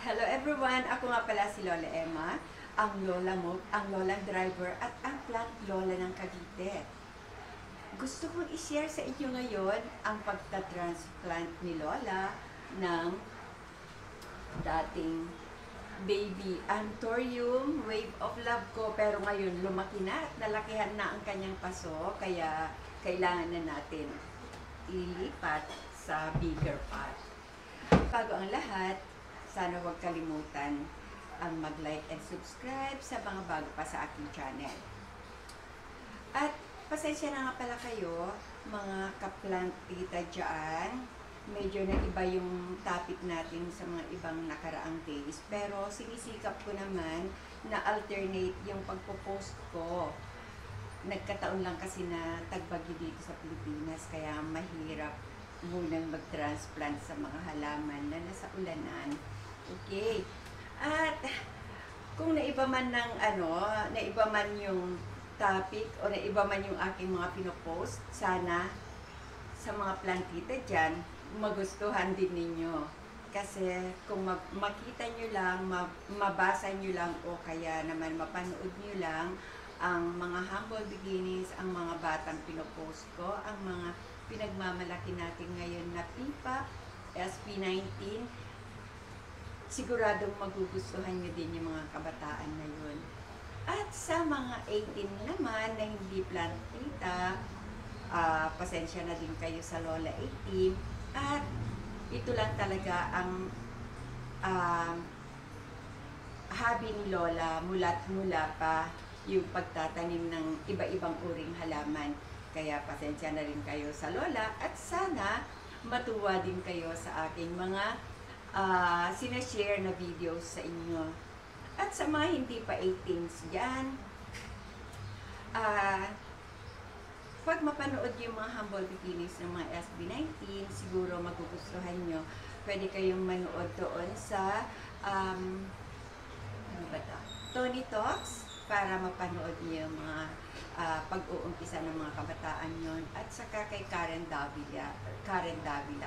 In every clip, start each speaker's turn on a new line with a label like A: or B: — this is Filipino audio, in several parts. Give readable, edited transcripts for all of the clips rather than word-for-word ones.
A: Hello everyone! Ako nga pala si Lola Emma, ang lola mo, ang lolang driver at ang plant lola ng Cavite. Gusto kong i-share sa inyo ngayon ang pagta-transplant ni Lola ng dating baby Anthurium Wave of Love ko, pero ngayon lumaki na at nalakihan na ang kanyang paso, kaya kailangan na natin ilipat sa bigger pot. Bago ang lahat, sana huwag kalimutan ang mag-like and subscribe sa mga bago pa sa aking channel. At pasensya na nga pala kayo, mga ka-plant tita dyan. Medyo na iba yung topic natin sa mga ibang nakaraang days. Pero sinisikap ko naman na alternate yung pagpo-post ko. Nagkataon lang kasi na tagbagyo dito sa Pilipinas, kaya mahirap munang mag-transplant sa mga halaman na nasa ulanan. Okay. At kung naiba man naiba man yung topic o naiba man yung aking mga pinopost, sana sa mga plantita dyan, magustuhan din ninyo. Kasi kung makita nyo lang, mabasa nyo lang o kaya naman mapanood nyo lang ang mga humble beginnings, ang mga batang pinopost ko, ang mga pinagmamalaki natin ngayon na PIPA, SP19, siguradong magugustuhan nyo din yung mga kabataan na yun. At sa mga 18 naman na hindi plantita, pasensya na din kayo sa Lola 18. At ito lang talaga ang hobby ni Lola mula't mula pa yung pagtatanim ng iba-ibang uring halaman. Kaya pasensya na rin kayo sa Lola at sana matuwa din kayo sa aking mga sinashare na videos sa inyo. At sa mga hindi pa 18s dyan, pag mapanood yung mga humble beginnings ng mga SB19, siguro magugustuhan nyo. Pwede kayong manood doon sa Tony Talks para mapanood niyo yung mga pag-uumpisa ng mga kabataan yon. At saka kay Karen Davila,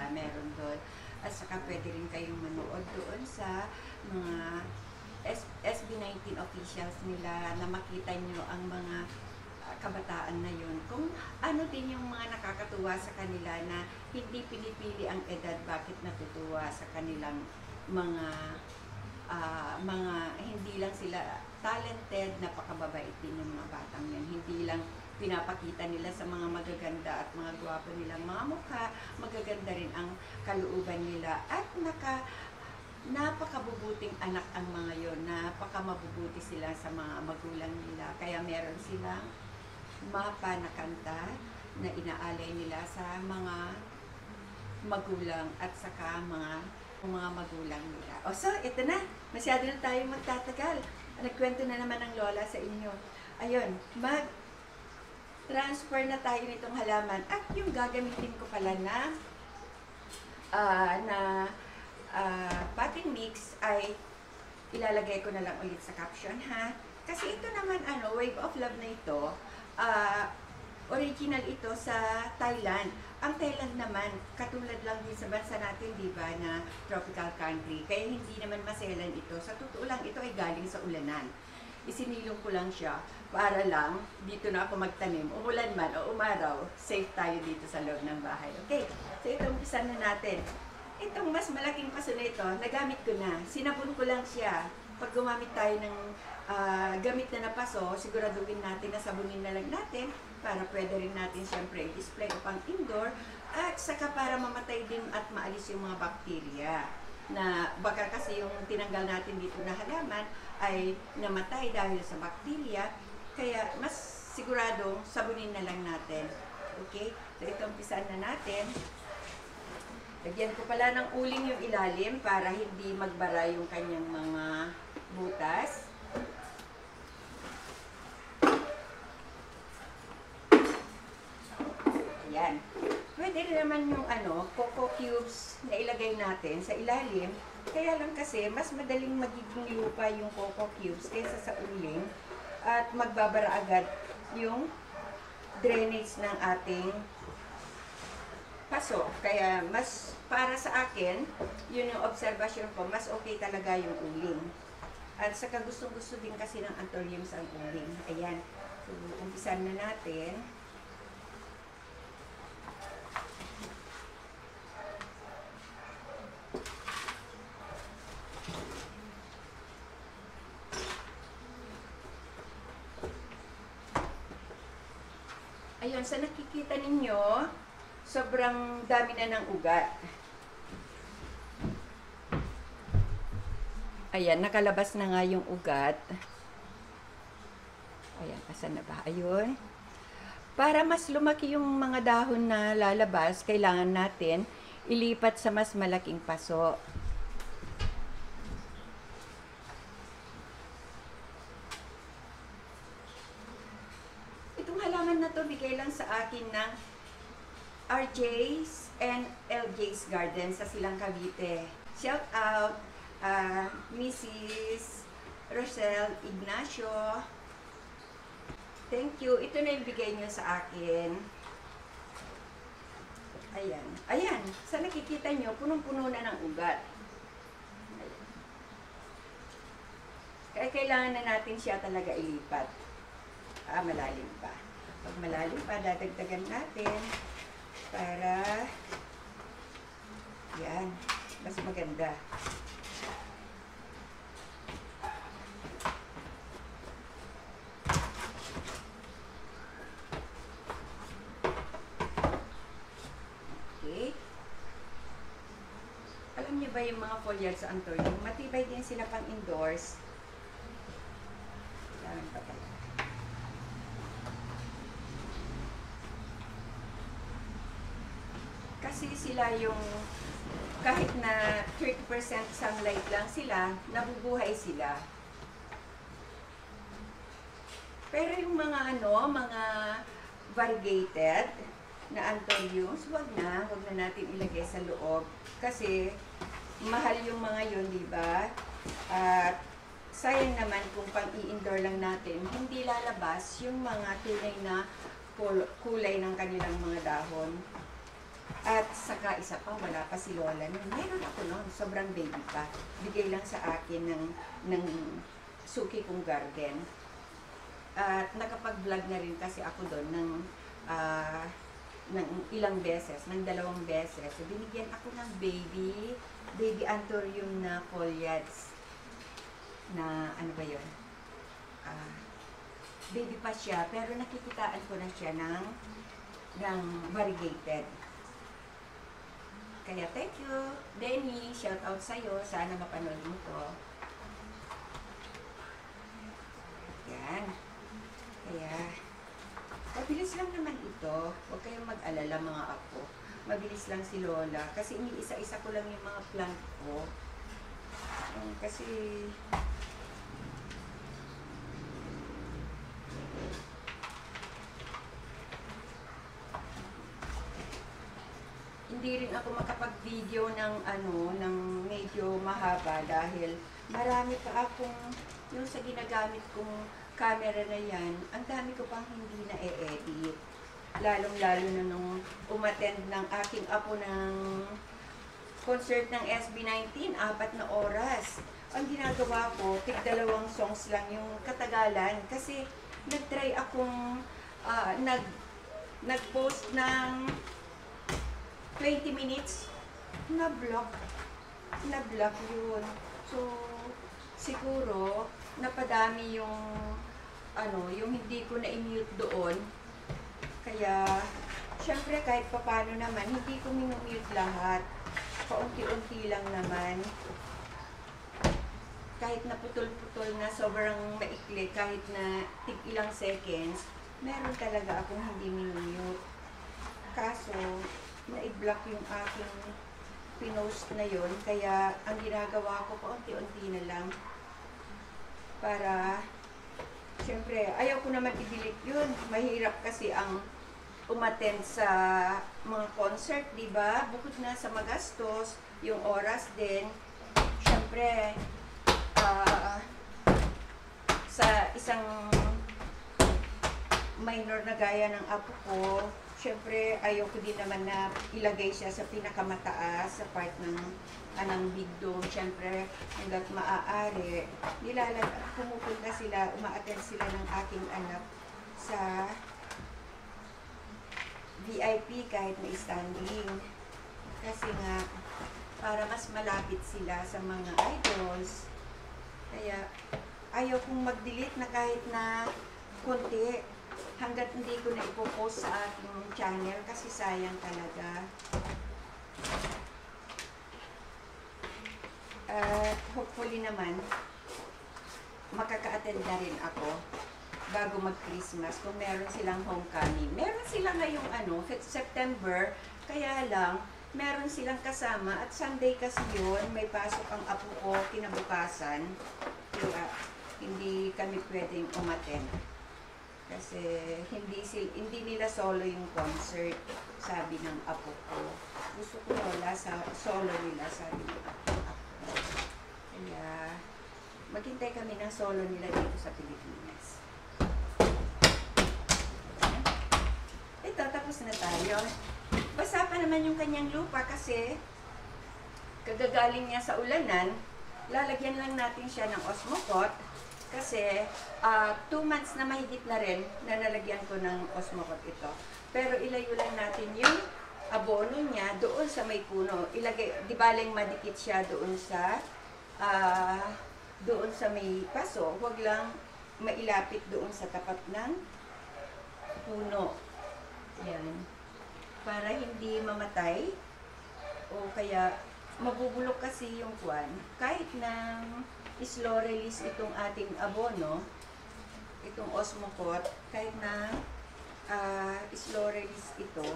A: meron doon. At saka pwede rin kayong manood doon sa mga SB19 officials nila na makita nyo ang mga kabataan na yun. Kung ano din yung mga nakakatuwa sa kanila na hindi pinipili ang edad, bakit natutuwa sa kanilang mga hindi lang sila talented, napakababait din yung mga batang yan. Hindi lang pinapakita nila sa mga magaganda at mga gwapo nilang mga mukha, magaganda rin ang kalooban nila at napakabubuting anak ang mga yon, napakamabubuti sila sa mga magulang nila. Kaya meron silang mapa na kanta na inaalay nila sa mga magulang at saka mga magulang nila. O so, ito na. Masyado na tayo magtatagal. Nagkwento na naman ng Lola sa inyo. Ayun, transfer na tayo nitong halaman. At yung gagamitin ko pala na potting mix ay ilalagay ko na lang ulit sa caption, ha? Kasi ito naman, Wave of Love na ito, original ito sa Thailand. Ang Thailand naman, katulad lang din sa bansa natin, di ba, na tropical country. Kaya hindi naman maselan ito. Sa totoo lang, ito ay galing sa ulanan. Isinilong ko lang siya para lang dito na ako magtanim. Umulan man o umaraw, safe tayo dito sa loob ng bahay. Okay, so ito umpisan na natin. Itong mas malaking paso na ito, nagamit ko na. Sinabon ko lang siya. Pag gumamit tayo ng gamit na paso, siguraduhin natin na sabunin na lang natin para pwede rin natin siyempre i-display upang indoor at saka para mamatay din at maalis yung mga bakterya na baka kasi yung tinanggal natin dito na halaman ay namatay dahil sa bakterya, kaya mas sigurado sabunin na lang natin. Okay? So ito umpisan na natin. Lagyan ko pala ng uling yung ilalim para hindi magbara yung kanyang mga butas. Ayan. Pwede rin naman yung coco cubes na ilagay natin sa ilalim. Kaya lang kasi mas madaling magiging lupa yung coco cubes kaysa sa uling at magbabara agad yung drainage ng ating paso. Kaya mas para sa akin, yun yung observation ko, mas okay talaga yung uling. At saka gustong-gusto din kasi ng anthuriums ang uling. Ayan. So, umpisan na natin. Ayun, sa nakikita ninyo, sobrang dami na ng ugat. Ayan, nakalabas na nga yung ugat. Ayan, asan na ba? Ayun. Para mas lumaki yung mga dahon na lalabas, kailangan natin ilipat sa mas malaking paso. Itong halaman na to, bigay lang sa akin ng RJ's and LJ's Garden sa Silang Cavite. Shout out! Mrs. Rosel Ignacio. Thank you. Ito na yung bigay niyo sa akin. Ayan. Ayan. Sa nakikita niyo, punong-puno na ng ugat. Ayan. Kaya kailangan na natin siya talaga ilipat. Malalim pa. Pag malalim pa, dadagdagan natin para yan, mas maganda. Alam niyo ba yung mga foliage sa anthurium? Matibay din sila pang indoors. Yan pa pala. Kasi sila yung kahit na 30% sunlight lang sila, nabubuhay sila. Pero yung mga mga variegated na anthuriums, wag na natin ilagay sa loob. Kasi mahal yung mga yun, di ba? At sayang naman kung pang-i-indoor lang natin, hindi lalabas yung mga tunay na kulay ng kanilang mga dahon. At saka isa pa, wala pa si Lola nun. Meron ako nun, sobrang baby pa. Bigay lang sa akin ng suki kong garden. At nakapag-vlog na rin kasi ako doon ng ilang beses, ng 2 beses. So, binigyan ako ng baby anthurium na foliage na, ano ba yun? Baby pa siya, pero nakikitaan ko na siya ng variegated. Kaya thank you, Denny. Shout out sa'yo. Sana mapanood mo to. Yan. Kaya, mabilis lang naman ito. Huwag kayong mag-alala mga apo. Mabilis lang si Lola. Kasi iniisa-isa ko lang yung mga plant ko. Kasi, hindi rin ako makapag-video ng medyo mahaba dahil marami pa akong yung sa ginagamit kong camera na yan, ang dami ko pang hindi na e-edit. Lalong-lalo na nung umattend ng aking apo ng concert ng SB19, 4 na oras. Ang ginagawa ko, tig-2 songs lang yung katagalan kasi nag-try akong nag-post ng 20 minutes, na-block yun. So, siguro, napadami yung, yung hindi ko na-mute doon. Kaya, syempre, kahit papano naman, hindi ko minumute lahat. Paunti-unti lang naman. Kahit na putol-putol na sobrang maikli, kahit na ilang seconds, meron talaga akong hindi minumute. Kaso, na-i-block yung aking pinost na yon, kaya ang ginagawa ko paunti-unti na lang para syempre ayaw ko naman i-delete yun. Mahirap kasi ang umattend sa mga concert, di ba? Bukod na sa magastos, yung oras din, syempre sa isang minor na gaya ng apo ko, syempre, ayoko din naman na ilagay siya sa pinakamataas, sa part ng anang big dome. Syempre, hanggat maaari, pumupunta sila, uma-attend sila ng aking anak sa VIP kahit na standing. Kasi nga, para mas malapit sila sa mga idols. Kaya, ayaw kong mag-delete na kahit na konti hanggat hindi ko na ipopost sa aking channel kasi sayang talaga. Hopefully naman, makaka-attend na rin ako bago mag-Christmas kung meron silang homecoming. Meron sila ngayong September, kaya lang, meron silang kasama at Sunday kasi yun, may pasok ang apo ko kinabukasan. Kaya hindi kami pwedeng umattend. Kasi hindi nila solo yung concert, sabi ng apo ko. Gusto ko wala sa solo nila, sabi ng apo ko. Kaya maghintay kami ng solo nila dito sa Pilipinas. Ito, tapos na tayo. Basa pa naman yung kanyang lupa kasi kagagaling niya sa ulanan. Lalagyan lang natin siya ng Osmocote kasi 2 months na mahigit na rin na nalagyan ko ng Osmocote ito. Pero ilayo lang natin yung abono niya doon sa may puno. Ilagay, di baling madikit siya doon sa may paso. Huwag lang mailapit doon sa tapat ng puno. Yan. Para hindi mamatay o kaya mabubulok kasi yung kwan. Kahit na slow release itong ating abono, itong Osmocote, kahit na slow release ito,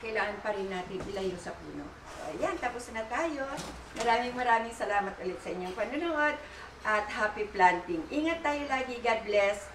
A: kailangan pa rin natin ilayo sa puno. So, ayan, tapos na tayo. Maraming salamat ulit sa inyong panonood at happy planting. Ingat tayo lagi. God bless.